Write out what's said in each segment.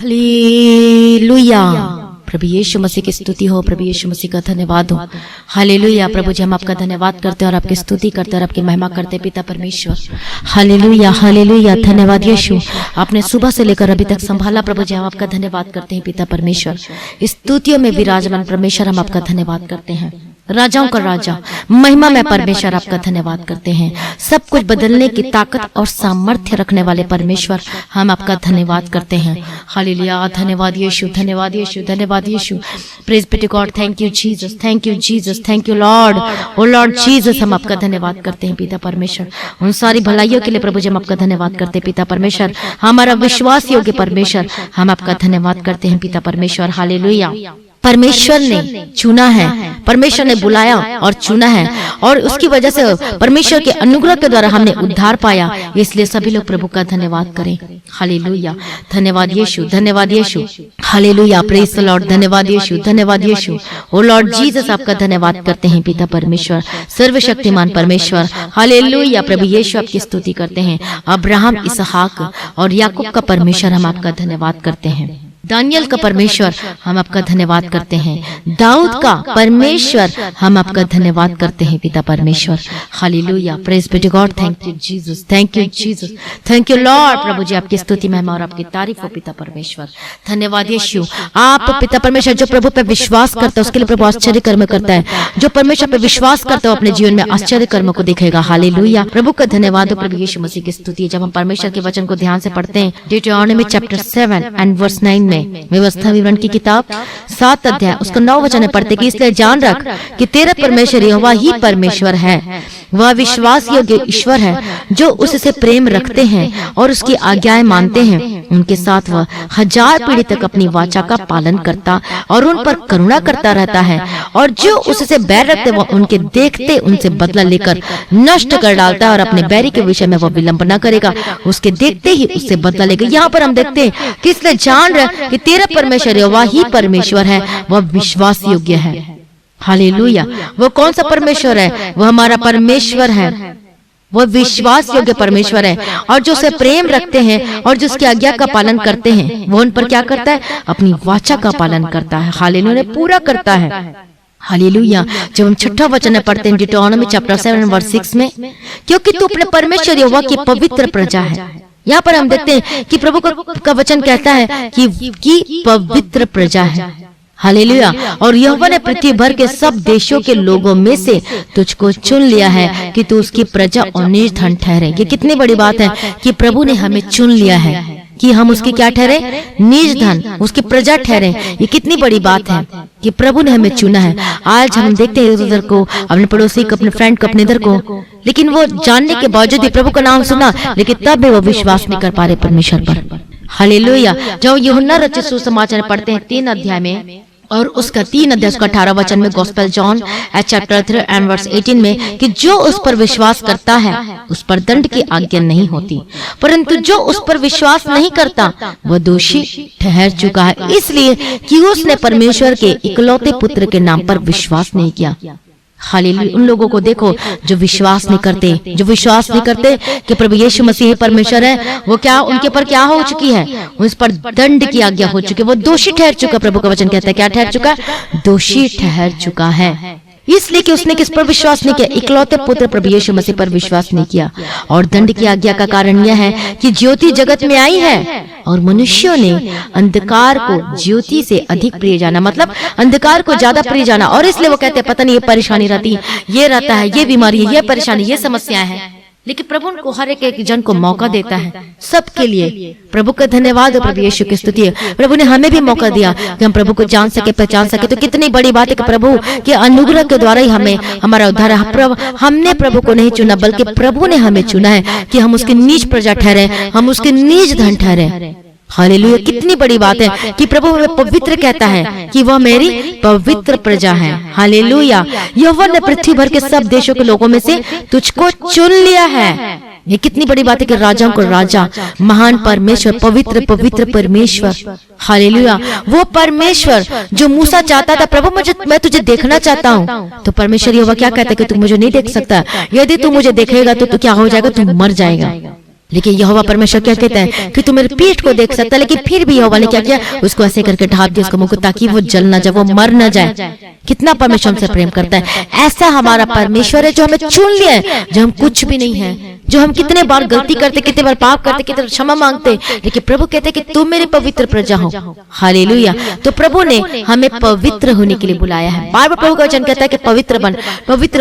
Hallelujah. प्रभु यीशु मसीह की स्तुति हो, प्रभु यीशु मसीह का धन्यवाद हो। हालेलुया। प्रभु जी हम आपका धन्यवाद करते हैं और आपकी स्तुति करते हैं और आपकी महिमा करते हैं पिता परमेश्वर। Hallelujah hallelujah. धन्यवाद यीशु, आपने सुबह से लेकर अभी तक संभाला। प्रभु जी हम आपका धन्यवाद करते हैं पिता परमेश्वर। स्तुतियों में विराजमान परमेश्वर हम आपका धन्यवाद करते हैं। राजाओं का राजा, महिमा में परमेश्वर आपका धन्यवाद करते हैं। सब कुछ बदलने की ताकत और सामर्थ्य रखने वाले परमेश्वर हम आपका धन्यवाद करते हैं। हालेलुया। धन्यवाद यीशु, धन्यवाद यीशु, धन्यवाद Yeshu. Praise be to God. Thank you Jesus, thank you Jesus, thank you Lord. O Lord Jesus, हम आपका धन्यवाद करते हैं पिता परमेश्वर। उन सारी भलाइयों के लिए प्रभु जी हम आपका धन्यवाद करते हैं पिता परमेश्वर। हमारा विश्वास योग्य परमेश्वर, हम आपका धन्यवाद करते हैं पिता परमेश्वर। हालेलुया। परमेश्वर ने चुना है, परमेश्वर ने बुलाया और चुना है, और उसकी वजह से परमेश्वर के अनुग्रह के द्वारा हमने उद्धार पाया। इसलिए सभी लोग प्रभु का धन्यवाद करें। हालेलुया। धन्यवाद यीशु, धन्यवाद यीशु। हालेलुया। Praise the Lord. धन्यवाद यीशु, धन्यवाद यीशु। ओ लॉर्ड जीसस, आपका धन्यवाद करते हैं पिता परमेश्वर, सर्वशक्तिमान परमेश्वर। हालेलुया। प्रभु यीशु आपकी स्तुति करते हैं। अब्राहम, इसहाक और याकूब का परमेश्वर, हम आपका धन्यवाद करते हैं। दानियल का परमेश्वर, हम आपका धन्यवाद करते हैं। दाऊद का परमेश्वर, हम आपका धन्यवाद करते हैं पिता परमेश्वर। Hallelujah. Praise be to God. Thank you Jesus, thank you Jesus, thank you Lord. प्रभु जी आपकी स्तुति महिमा और आपकी तारीफ हो पिता परमेश्वर। धन्यवाद यीशु। आप पिता परमेश्वर जो प्रभु पे विश्वास करता है उसके लिए प्रभु आश्चर्य कर्म करता है। जो परमेश्वर पे विश्वास करता है अपने जीवन में आश्चर्य कर्म को दिखेगा। हालेलुया। प्रभु का धन्यवाद हो। प्रभु यीशु मसीह की स्तुति। जब हम परमेश्वर के वचन को ध्यान से पढ़ते हैं, ड्यूटेरोनॉमी चैप्टर 7 एंड वर्स 9 व्यवस्था विवरण की किताब 7 अध्याय उसका 9 वचन में पढ़ते कि इसलिए जान रख कि तेरा परमेश्वर यहोवा ही परमेश्वर है। वह विश्वास योग्य ईश्वर है। जो उससे प्रेम रखते हैं और उसकी आज्ञाएं मानते हैं, उनके साथ वह 1000 पीढ़ी तक अपनी वाचा का पालन करता और उन पर करुणा करता रहता है। और जो उससे बैर रखते वह उनके देखते उनसे बदला लेकर नष्ट कर डालता है, और अपने बैरी के विषय में वह विलंब न करेगा, उसके देखते ही उससे बदला लेगा। यहाँ पर हम देखते हैं कि इसलिए जान रहे कि तेरा परमेश्वर यहोवा ही परमेश्वर है। वह विश्वास योग्य है। हालेलुया। वो कौन सा परमेश्वर है? वह हमारा परमेश्वर है। वह विश्वास योग्य परमेश्वर है। और जो उसे प्रेम रखते हैं और जो उसकी आज्ञा का पालन करते हैं, वो उन पर क्या करता है? अपनी वाचा का पालन करता है। हालेलुया। पूरा करता है। हालेलुया। जब हम 6वां वचन पढ़ते हैं ड्यूटेरोनॉमी चैप्टर 7 वर्स 6 में, क्योंकि तू अपने परमेश्वर यहोवा की पवित्र प्रजा है। यहाँ पर हम देखते हैं कि प्रभु का वचन कहता है कि पवित्र प्रजा है। हालेलुया। और यहोवा ने पृथ्वी भर के सब देशों के लोगों में से तुझको चुन लिया है कि तू उसकी प्रजा और निज धन ठहरे। ये कितनी बड़ी बात है कि प्रभु ने हमें चुन लिया है कि हम उसके क्या ठहरे? निज धन, उसकी प्रजा ठहरे। ये कितनी बड़ी बात है कि प्रभु ने हमें चुना है। आज हम देखते हैं इधर को, अपने पड़ोसी को, अपने फ्रेंड को, अपने इधर को, लेकिन वो जानने के बावजूद भी प्रभु का नाम सुना, लेकिन तब भी वो विश्वास नहीं कर पा रहे परमेश्वर पर। हालेलुया। जब यूहन्ना रचित सुसमाचार पढ़ते हैं 3 अध्याय में और उसका 3 अध्याय उसका 18 वचन में, Gospel John chapter 3 and verse 18 में, कि जो उस पर विश्वास करता है उस पर दंड की आज्ञा नहीं होती, परंतु जो उस पर विश्वास नहीं करता वह दोषी ठहर चुका है, इसलिए कि उसने परमेश्वर के इकलौते पुत्र के नाम पर विश्वास नहीं किया। हालेलुया। उन लोगों को देखो जो विश्वास नहीं करते, जो विश्वास नहीं करते कि प्रभु यीशु मसीह परमेश्वर है, वो क्या, उनके पर क्या हो चुकी है? उस पर दंड की आज्ञा हो चुकी है। वो दोषी ठहर चुका। प्रभु का वचन कहता है क्या ठहर चुका? दोषी ठहर चुका है। इसलिए कि उसने किस पर विश्वास नहीं किया? इकलौते पुत्र प्रभु यीशु मसीह पर विश्वास नहीं किया। और दंड की आज्ञा का कारण यह है कि ज्योति जगत में आई है और मनुष्यों ने अंधकार को ज्योति से अधिक प्रिय जाना, मतलब अंधकार को ज्यादा प्रिय जाना। और इसलिए वो कहते हैं पता नहीं ये परेशानी रहती, ये रहता है, ये बीमारी है, ये परेशानी, ये समस्याएं हैं, लेकिन प्रभु उनको हर एक जन को मौका देता है, सबके लिए। प्रभु का धन्यवाद हो। प्रभु यीशु की स्तुति है। प्रभु ने हमें भी मौका दिया कि हम प्रभु को जान सके, पहचान सके। तो कितनी बड़ी बात है कि प्रभु के अनुग्रह के द्वारा ही हमें हमारा उद्धार है। हमने प्रभु को नहीं चुना, बल्कि प्रभु ने हमें चुना है कि हम उसकी निज प्रजा ठहरे, हम उसके निज धन ठहरे। हालेलुया। कितनी बड़ी बात है कि प्रभु हमें पवित्र कहता है कि वह मेरी पवित्र प्रजा है। हालेलुया। यहोवा ने पृथ्वी भर के सब देशों के लोगों में से तुझको चुन लिया है। ये कितनी बड़ी बात है कि राजाओं को राजा, महान परमेश्वर, पवित्र पवित्र परमेश्वर। हालेलुया। वो परमेश्वर जो मूसा चाहता था, प्रभु मैं तुझे देखना चाहता हूँ, तो परमेश्वर यहोवा क्या कहता है कि तू मुझे नहीं देख सकता, यदि तू मुझे देखेगा तो क्या हो जाएगा? तू मर जाएगा। लेकिन यहोवा परमेश्वर क्या कहता है कि तू मेरे पीठ को देख सकता है, लेकिन फिर भी यहोवा ने क्या किया, उसको ऐसे करके ढाप दिया उसको मुंह को, ताकि वो जल ना जाए, वो मर ना जाए। कितना परमेश्वर हमसे प्रेम करता है। ऐसा हमारा परमेश्वर है जो हमें चुन लिया है, जो हम कुछ भी नहीं है, जो हम कितने बार गलती करते, कितने बार पाप करते, कितने क्षमा मांगते, लेकिन प्रभु कहते हैं कि तुम मेरे पवित्र प्रजा हो। हालेलुया। तो प्रभु ने हमें पवित्र होने के लिए बुलाया है। बार बार प्रभु का वचन कहता है कि पवित्र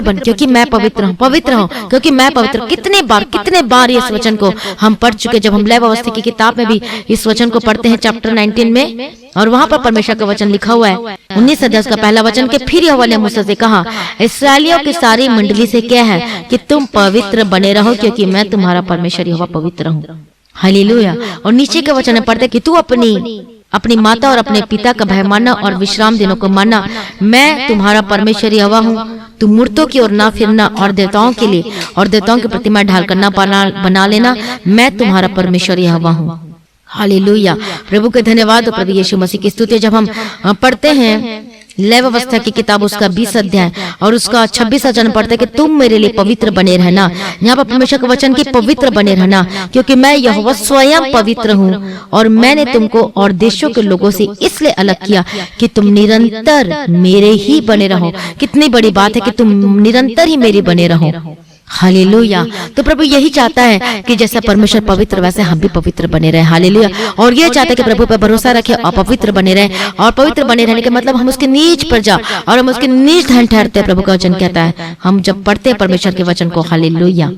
बन, क्योंकि मैं पवित्र हूँ, पवित्र हूँ क्योंकि मैं पवित्र। कितने बार इस वचन को हम पढ़ चुके। जब हम लेवी व्यवस्था की किताब में भी इस वचन को पढ़ते हैं, चैप्टर 19 में, और वहां पर परमेश्वर का वचन लिखा हुआ है 19 अध्याय का पहला वचन के, फिर यहोवा ने मूसा से कहा, इस्राएलियों की सारी मंडली से क्या है कि तुम पवित्र बने रहो, क्योंकि मैं तुम्हारा परमेश्वर यहोवा पवित्र हूँ। हालेलुया। और नीचे के वचन में पढ़ते कि तू अपनी माता और अपने पिता का भय मानना और विश्राम दिनों को मानना, मैं तुम्हारा परमेश्वर यहोवा हूँ। तू मूर्तों की ओर ना फिरना और देवताओं के लिए और देवताओं की प्रतिमा ढाल कर ना बना लेना, मैं तुम्हारा परमेश्वर यहोवा हूँ। हालेलुया। प्रभु के धन्यवाद। प्रभु यीशु मसीह की स्तुति। जब हम पढ़ते हैं लेवी व्यवस्था की किताब उसका 20 अध्याय और उसका 26 वचन पढ़ते कि तुम मेरे लिए पवित्र बने रहना। यहाँ पर परमेश्वर का वचन की पवित्र बने रहना, क्योंकि मैं यहोवा स्वयं पवित्र हूँ और मैंने तुमको और देशों के लोगों से इसलिए अलग किया कि तुम निरंतर मेरे ही बने रहो। कितनी बड़ी बात है कि तुम निरंतर ही मेरे बने रहो। हालेलुया। तो प्रभु यही चाहता है कि जैसा परमेश्वर पवित्र वैसे हम भी पवित्र बने रहे। हालेलुया। और ये चाहता है कि प्रभु पर भरोसा रखे और पवित्र बने रहे। और पवित्र बने रहने का मतलब हम उसके नीच प्रजा और हम उसके नीच धन ठहरते हैं। प्रभु का वचन कहता है हम जब पढ़ते हैं परमेश्वर के वचन को। हालेलुया।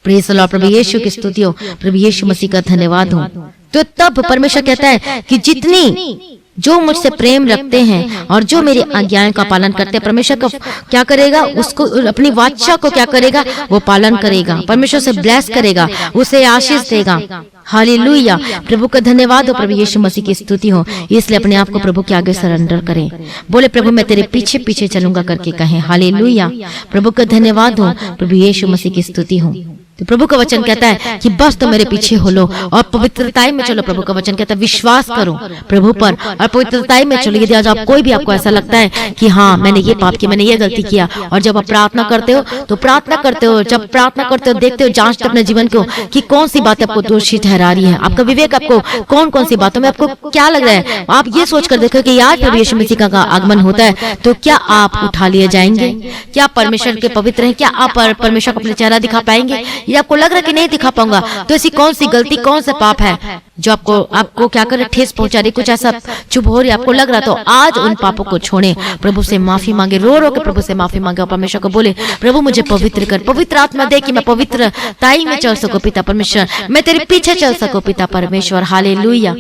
Praise the Lord. प्रभु यीशु की स्तुति हो, प्रभु यीशु मसीह का धन्यवाद हो। तो तब परमेश्वर कहता है कि जितनी जो मुझसे प्रेम रखते हैं और जो मेरी आज्ञाओं का पालन करते हैं, परमेश्वर का क्या करेगा, उसको अपनी वाचा को क्या करेगा, वो पालन करेगा। परमेश्वर से ब्लेस करेगा, उसे आशीष देगा। हालेलुया। प्रभु का धन्यवाद हो, प्रभु यीशु मसीह की स्तुति हो। इसलिए अपने आप को प्रभु के आगे सरेंडर करें। बोले प्रभु मैं तेरे पीछे पीछे चलूंगा करके कहें। हालेलुया। प्रभु का धन्यवाद हो, प्रभु यीशु मसीह की स्तुति हो। तो प्रभु का वचन कहता है कि बस तो मेरे पीछे हो लो और पवित्रताई में चलो। प्रभु का वचन कहता है विश्वास करो प्रभु पर और पवित्रताई में चलो। यदि आज आप कोई भी आपको ऐसा लगता है कि हाँ मैंने ये पाप किया, मैंने ये गलती किया, और जब आप प्रार्थना करते हो तो प्रार्थना करते हो, जब प्रार्थना करते हो देखते हो, जांचते अपने जीवन को कि कौन सी बात आपको दोषी ठहरा रही है। आपका विवेक आपको कौन कौन सी बातों में आपको क्या लग रहा है, आप ये सोचकर देखो कि यार प्रभु यीशु मसीह का आगमन होता है तो क्या आप उठा लिए जाएंगे? क्या परमेश्वर के पवित्र हैं? क्या आप परमेश्वर को अपना चेहरा दिखा पाएंगे? या आपको लग रहा है कि नहीं दिखा पाऊंगा? तो ऐसी कौन सी गलती, कौन सा पाप है जो आपको क्या करे, ठेस पहुंचा रही, कुछ ऐसा चुप हो रही, आपको लग रहा, तो आज उन पापों को छोड़े, प्रभु से माफी मांगे, रो रो के प्रभु से माफी मांगे और परमेश्वर को बोले प्रभु मुझे पवित्र कर, पवित्र आत्मा दे कि मैं पवित्र ताई में चल सकूं पिता परमेश्वर, मैं तेरे पीछे चल सकूं पिता परमेश्वर। हालेलुया।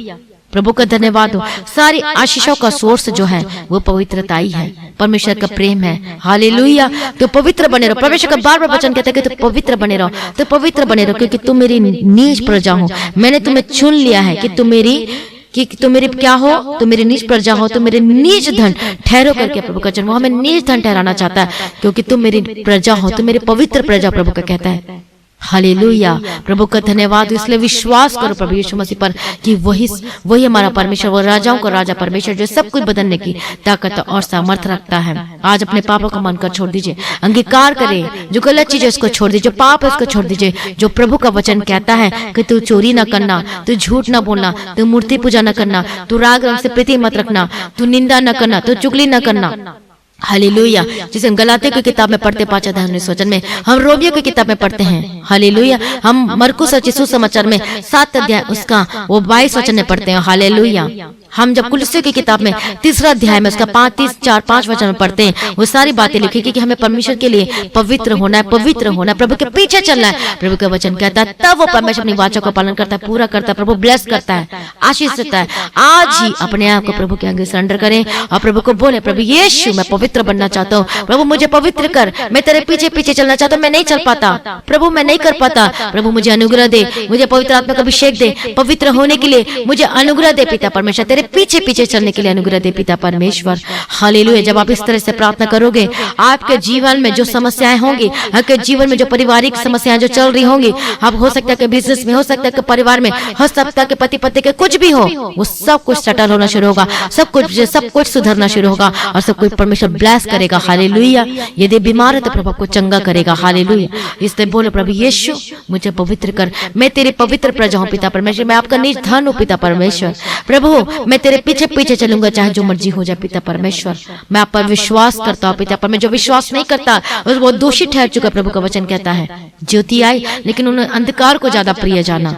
प्रभु का धन्यवाद हो। सारी आशीषों का सोर्स जो है वो पवित्रता ही है, परमेश्वर का प्रेम है। हालेलुया। तो पवित्र बने रहो। परमेश्वर का बार बार वचन कहता है कि तो पवित्र बने रहो, तो पवित्र बने रहो क्योंकि तुम मेरी नीज प्रजा हो। मैंने तुम्हें चुन लिया है कि तुम मेरे क्या हो, तुम मेरे नीच प्रजा हो, तुम मेरे नीच धन ठहरो करके प्रभु का जन्म हमें नीच धन ठहराना चाहता है क्योंकि तुम मेरी प्रजा हो, तुम मेरी पवित्र प्रजा प्रभु का कहता है। हालेलुया। प्रभु का धन्यवाद। इसलिए विश्वास करो प्रभु यीशु मसीह पर कि वही हमारा परमेश्वर, वो राजाओं का राजा परमेश्वर जो सब कुछ बदलने की ताकत और सामर्थ रखता है। आज अपने पापों को मानकर छोड़ दीजिए, अंगीकार करें, जो गलत चीज है उसको छोड़ दीजिए, जो पाप है उसको छोड़ दीजिए। जो प्रभु का वचन कहता है कि तू चोरी न करना, तू झूठ न बोलना, तू मूर्ति पूजा न करना, तू राग रंग से प्रीति मत रखना, तू निंदा न करना, तू चुगली न करना। हालेलुया। जिसे हम गलातियों की किताब में पढ़ते 5 अध्याय 19 वचन में, हम रोमियो की किताब में पढ़ते हैं। हालेलुया। हम मरकुस और सुसमाचार में 7 अध्याय उसका वो 22 वचन में पढ़ते हैं। हालेलुया। हम जब कुलुस्सियों की किताब में 3 अध्याय में उसका 5 वचन में पढ़ते हैं, वो सारी बातें लिखी कि हमें परमेश्वर के लिए पवित्र होना है, पवित्र होना है, प्रभु के पीछे चलना है। प्रभु का वचन कहता है तब वो परमेश्वर अपनी वाचा को पालन करता है, पूरा करता है, प्रभु ब्लेस करता है, आशीष देता है। आज ही अपने आप को प्रभु के आगे सरेंडर करें और प्रभु को बोले प्रभु यीशु मैं पवित्र बनना चाहता हूँ, प्रभु मुझे पवित्र कर, मैं तेरे पीछे पीछे चलना चाहता हूँ, मैं नहीं चल पाता प्रभु, मैं नहीं कर पाता, प्रभु मुझे अनुग्रह दे, मुझे पवित्र आत्मा का अभिषेक दे, पवित्र होने के लिए मुझे अनुग्रह दे पिता परमेश्वर, तेरे पीछे पीछे चलने के लिए अनुग्रह दे पिता परमेश्वर। हालेलुया। जब आप इस तरह से प्रार्थना करोगे, आपके जीवन में जो समस्याएं होंगी, आपके जीवन में जो पारिवारिक समस्याएं जो चल रही होंगी, आप हो सकता है कि बिजनेस में, हो सकता है कि परिवार में, हो सकता है कि पति पत्नी के कुछ भी हो, वो सब कुछ सेटल होना शुरू होगा, सब कुछ सुधरना शुरू होगा और सब कुछ परमेश्वर ब्लेस करेगा। हालेलुया। यदि बीमार है तो प्रभु आपको चंगा करेगा। हालेलुया। इसलिए बोलो, प्रभु यीशु मुझे पवित्र कर, मैं तेरे पवित्र प्रजा हूं पिता परमेश्वर, मैं आपका निज धन हूं पिता परमेश्वर। प्रभु मैं तेरे पीछे पीछे चलूंगा, चाहे जो मर्जी हो जाए पिता परमेश्वर। मैं आप पर विश्वास करता हूं पिता परमेश्वर। जो विश्वास नहीं करता वो दोषी ठहर चुका। प्रभु का वचन कहता है ज्योति आई लेकिन उन्होंने अंधकार को ज्यादा प्रिय जाना।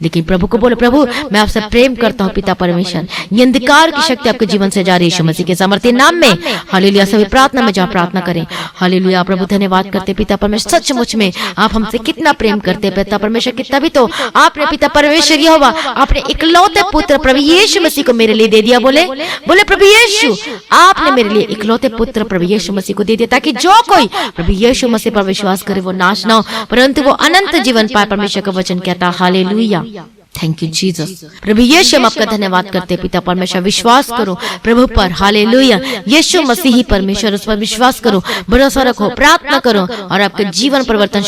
लेकिन प्रभु को बोलो, प्रभु मैं आपसे प्रेम करता हूँ पिता परमेश्वर। ये अंधकार की शक्ति आपके जीवन से जा रही है यीशु मसीह के सामर्थ्य नाम में। हालेलुया। सभी प्रार्थना में जहाँ प्रार्थना करें। हालेलुया। प्रभु धन्यवाद करते पिता परमेश्वर, सचमुच में आप हमसे कितना प्रेम करते पिता परमेश्वर। कितना भी तो आपने पिता परमेश्वर यहोवा अपने इकलौते पुत्र प्रभु यीशु मसीह को मेरे लिए दे दिया। बोले प्रभु यीशु आपने मेरे लिए इकलौते पुत्र प्रभु यीशु मसीह को दे दिया, ताकि जो कोई प्रभु यीशु मसीह पर विश्वास करे वो नाश ना हो परंतु वो अनंत जीवन पाए। परमेश्वर का वचन कहता है। हालेलुया। Thank you Jesus. प्रभु यीशु हम आपका धन्यवाद करते पिता परमेश्वर। विश्वास करो प्रभु पर। हालेलुया। यीशु मसीह ही परमेश्वर, उस पर विश्वास करो, भरोसा रखो, प्रार्थना करो और आपका जीवन परिवर्तन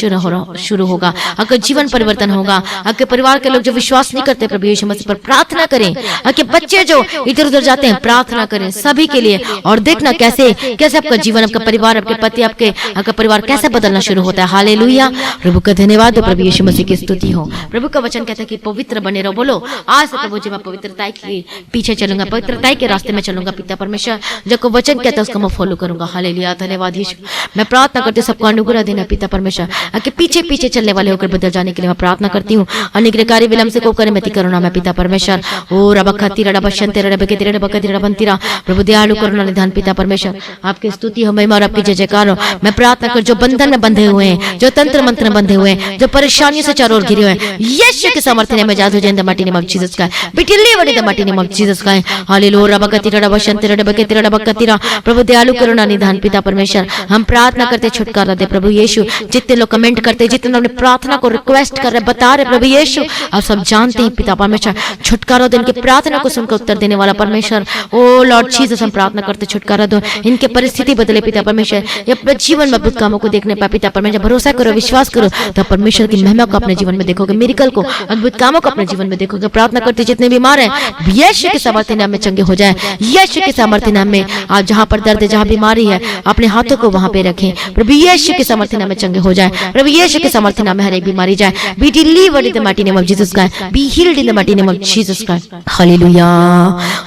शुरू होगा। आपका जीवन परिवर्तन होगा। आपके परिवार के लोग जो विश्वास नहीं करते प्रभु यीशु मसीह पर, प्रार्थना करें। आपके बच्चे जो इधर उधर जाते हैं, प्रार्थना करें सभी के लिए और देखना कैसे कैसे आपका जीवन, आपका परिवार, आपके पति, आपका परिवार कैसे बदलना शुरू होता है। हालेलुया। प्रभु का धन्यवाद हो। प्रभु यीशु मसीह की स्तुति हो। प्रभु का वचन कहता है कि पवित्र बने रहो। बोलो आज से प्रभु जी मैं पवित्रता के पीछे चलूंगा, पवित्रता के रास्ते में चलूंगा पिता परमेश्वर। जब को वचन कहता है उसको मैं फॉलो करूंगा। हालेलुया। धन्यवाद यीशु। मैं प्रार्थना करती हूँ सबको अनुग्रह देना पिता परमेश्वर। आके पीछे पीछे चलने वाले होकर बदल जाने के लिए मैं प्रार्थना करती हूँ। अनुग्रहकारी विलंब से को करे मति करुणा में पिता परमेश्वर। ओ रबखती रबशंते रबके रबकती रबंतीरा। प्रभु दयालु करुणा निधान पिता परमेश्वर। आपकी स्तुति हो, महिमा और आपकी जय जयकार हो। मैं प्रार्थना कर जो बंधन में बंधे हुए हैं, जो तंत्र मंत्र में बंधे हुए हैं, जो परेशानियों से चारों ओर घिरे हुए हैं, यीशु के सामर्थ्य में जादू in the mighty name of Jesus Christ. Be delivered in the mighty name of Jesus Christ. Hallelujah. रबकती रबशंते रबकती रबकती। प्रभु दयालु करुणा निधान पिता परमेश्वर। हम प्रार्थना करते छुटकारा दे प्रभु यीशु। जितने लोग कमेंट करते, जितने लोग प्रार्थना को रिक्वेस्ट कर रहे, बता रहे प्रभु यीशु, आप सब जानते हैं पिता परमेश्वर। छुटकारा दो इनकी प्रार्थना को सुनकर उत्तर देने वाला परमेश्वर। ओ लॉर्ड जीसस हम प्रार्थना करते छुटकारा दो, इनके परिस्थिति बदले पिता परमेश्वर। ये अपने जीवन में अद्भुत कामों को देखने पाए पिता परमेश्वर। भरोसा करो, विश्वास करो तो परमेश्वर की महिमा को अपने जीवन में देखोगे, मिरेकल को, अद्भुत कामों को अपने जीवन में देखोगे। प्रार्थना करते जितने बीमार हैं यीशु के सामर्थ्य नाम में चंगे हो जाए। यीशु के सामर्थ्य नाम में आप जहां पर दर्द है, जहां बीमारी है, अपने हाथों को वहां पे रखें। प्रभु यीशु के सामर्थ्य नाम में चंगे हो जाए। प्रभु यीशु के सामर्थ्य नाम में हर एक बीमारी जाए। Be delivered in the mighty name of Jesus Christ. Be healed in the mighty name of Jesus Christ. Hallelujah.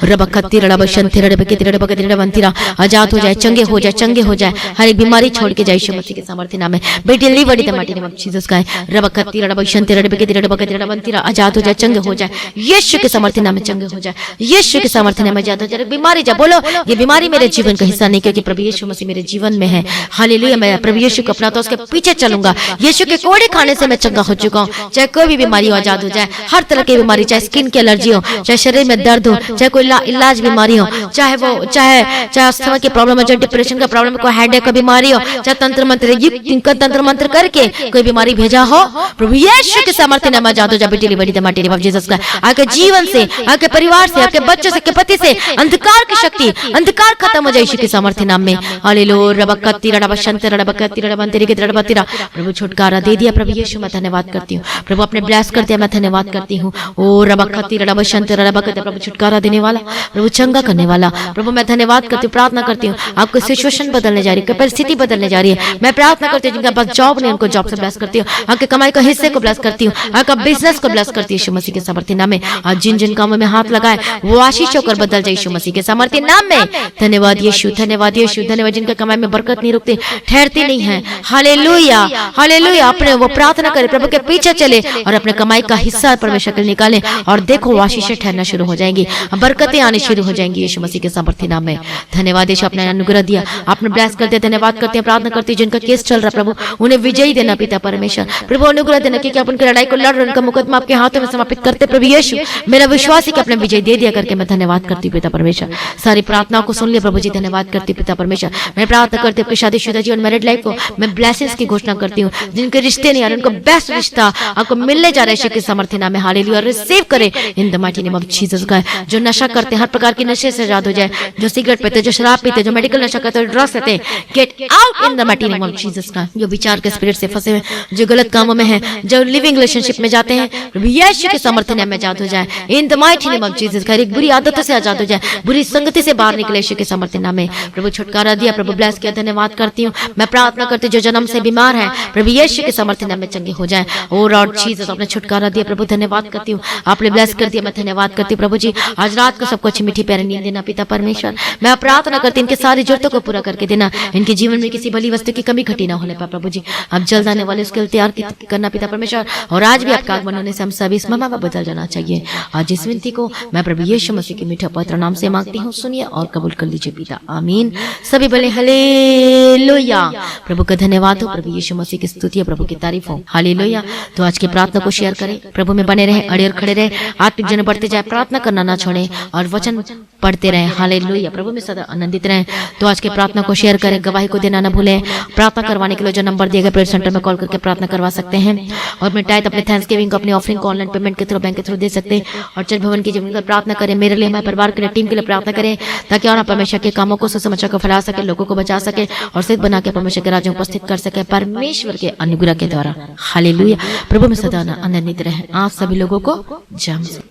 रबकती रबशंते रबकती रबकती रबंतीरा। आजाद हो जाए, चंगे हो जाए, चंगे हो जाए। हर एक बीमारी छोड़ के जाए यीशु मसीह के सामर्थ्य नाम में। Be delivered in the mighty name of Jesus Christ. रबकती रबशंते रबकती रबकती रबंतीरा। आजाद हो जाए, चंगे हो जाए। यीशु के सामर्थ्य नाम में चंगे हो जाए। यीशु के सामर्थ्य नाम में आजाद हो जाए। बीमारी जा बोलो ये बीमारी मेरे जीवन का हिस्सा नहीं, क्योंकि प्रभु यीशु मसीह मेरे जीवन में है। हालेलुया। मैं प्रभु यीशु को अपनाता हूं, उसके पीछे चलूंगा। यीशु के कोड़े खाने से मैं चंगा हो चुका हूं। चाहे कोई भी बीमारी हो, आजाद हो जाए। हर तरह की बीमारी, चाहे स्किन की एलर्जी हो, चाहे शरीर में दर्द हो, चाहे कोई इलाज बीमारी हो, चाहे अस्थमा की प्रॉब्लम हो, चाहे डिप्रेशन का प्रॉब्लम, कोई हेडेक का बीमारी हो, चाहे तंत्र मंत्र करके कोई बीमारी भेजा हो, प्रभु यीशु के सामर्थ्य नाम में आजाद हो जाए। बेटी बड़ी माटी नेम ऑफ जीसस का आपके जीवन से, आपके परिवार से, आपके बच्चों से, आपके पति से अंधकार की शक्ति, अंधकार खत्म हो जाए यीशु के सामर्थ्य नाम में। हालेलुया। रबकती रबशंते रबकती रबंतीरी के रबतीरा। प्रभु छुटकारा दे दिया प्रभु यीशु। मैं धन्यवाद करती हूँ प्रभु, अपने ब्लेस करते हैं, मैं धन्यवाद करती हूँ। ओ रबकती रबशंते रबकती। प्रभु छुटकारा देने वाला, प्रभु चंगा करने वाला, प्रभु मैं धन्यवाद करती हूँ, प्रार्थना करती हूँ। आपको सिचुएशन बदलने जा रही है, परिस्थिति बदलने जा रही है। मैं प्रार्थना करती हूँ जिनका पास जॉब नहीं, उनको जॉब से ब्लेस करती हूँ। आपके कमाई का हिस्से को ब्लेस करती हूँ, आपका बिजनेस को ब्लेस करती हूँ यीशु मसीह के सामर्थ्य नाम में। आज जिन जिन कामों में हाथ लगाए वो आशीष होकर बदल जाए यीशु मसीह के सामर्थ्य नाम में। धन्यवाद यीशु, धन्यवाद यीशु, धन्यवाद। जिनका कमाई में बरकत नहीं रुकती, ठहरती नहीं है। Hallelujah, hallelujah. अपने वो प्रार्थना करे, प्रभु के पीछे चले और अपने कमाई का हिस्सा परमेश्वर के निकाले और देखो आशीषें ठहरना शुरू हो जाएंगी, बरकतें आनी शुरू हो जाएंगी यीशु मसीह के सामर्थ्य नाम में। धन्यवाद यीशु, आपने अनुग्रह दिया, आपने ब्लेस करते, धन्यवाद करते हैं। प्रार्थना करती है जिनका केस चल रहा प्रभु उन्हें विजयी देना पिता परमेश्वर। प्रभु अनुग्रह देना, क्योंकि आप उनकी लड़ाई को लड़ रहे, उनका मुकदमा आपके हाथों हाथों में समर्पित करते प्रभु यीशु, मेरा विश्वास है कि अपने विजय दे दिया करके मैं धन्यवाद करती हूँ पिता परमेश्वर। सारी प्रार्थनाओं को सुन लिया प्रभु जी, धन्यवाद करती हूँ पिता परमेश्वर। मैं प्रार्थना करती हूँ आपके शादीशुदा जीवन मैरिड लाइफ को मैं ब्लेसिंग्स की घोषणा करती हूँ। जिनके रिश्ते नहीं आ रहे उनको बेस्ट रिश्ता आपको मिलने जा रहा है यीशु के सामर्थ्य नाम में। हालेलुया, रिसीव करे इन the mighty name of Jesus का। जो नशा करते हैं हर प्रकार के नशे से आजाद हो जाए, जो सिगरेट पीते, जो शराब पीते, जो मेडिकल नशा करते, ड्रग्स लेते, get out in the mighty name of Jesus का। जो विचार के स्पिरिट से फंसे हुए, जो गलत कामों में है, जो लिविंग रिलेशनशिप में जाते हैं, यीशु के सामर्थ्य नाम में आजाद हो जाए इन the mighty name of Jesus का। एक बुरी आदतों से आजाद हो जाए, बुरी संगति से बाहर निकले यीशु के सामर्थ्य नाम में। प्रभु छुटकारा दिया, प्रभु ब्लेस किया, धन्यवाद करती हूँ। मैं प्रार्थना करती हूँ जो जन्म से बीमार है प्रभु यीशु के सामर्थ्य नाम में चंगे हो जाए। ओ लॉर्ड जीसस, आपने छुटकारा दिया प्रभु, धन्यवाद करती हूँ। आपने ब्लेस कर दिया, मैं धन्यवाद करती हूँ प्रभु जी। आज रात को सबको अच्छी मीठी प्यारी नींद देना पिता परमेश्वर। मैं प्रार्थना करती हूँ इनके सारी जरूरतों को पूरा करके देना, इनके जीवन में किसी भली वस्तु की कमी घटी ना होने पाए प्रभु जी। अब जल्द आने वाले उसके तैयार करना पिता परमेश्वर। और आज भी आपका आगमन होने से हम सभी इस महिमा में बदल जाना चाहिए। आज इस विनती को मैं प्रभु यीशु मसीह के मीठे पवित्र नाम से मांगती हूँ, सुनिए और कबूल कर लीजिए पिता, आमीन। सभी बोले हालेलुया। प्रभु का धन्यवाद हो, प्रभु यीशु मसीह की स्तुति है, प्रभु की तारीफ हो, हालेलुया। तो आज की प्रार्थना को शेयर करें, प्रभु में बने रहे, अड़े और खड़े रहे, आत्मिक जन बढ़ते जाए, प्रार्थना करना ना छोड़े और वचन पढ़ते रहे, हालेलुया। प्रभु में सदा आनंदित रहें। तो आज की प्रार्थना को शेयर करें, गवाही को देना ना भूलें। प्रार्थना करवाने के लिए जो नंबर दिए गए प्रेयर सेंटर में कॉल करके प्रार्थना करवा सकते हैं। और अपने टाइट, अपने थैंक्सगिविंग को, अपनी ऑफरिंग को ऑनलाइन पेमेंट के थ्रू, बैंक के थ्रू दे सकते हैं। और चर्च भवन की जमीन पर प्रार्थना करें, मेरे लिए, हमारे परिवार के लिए, टीम के लिए प्रार्थना करें, ताकि और परमेश्वर के कामों को, सुसमाचार को फैला सके, लोगों को बचा सके और सिद्ध बना के परमेश्वर के राज्य में उपस्थित कर सके परमेश्वर के अनुग्रह के द्वारा, हालेलुया। प्रभु में सदा आनंदित रहे। आप सभी लोगों को जय मसीह।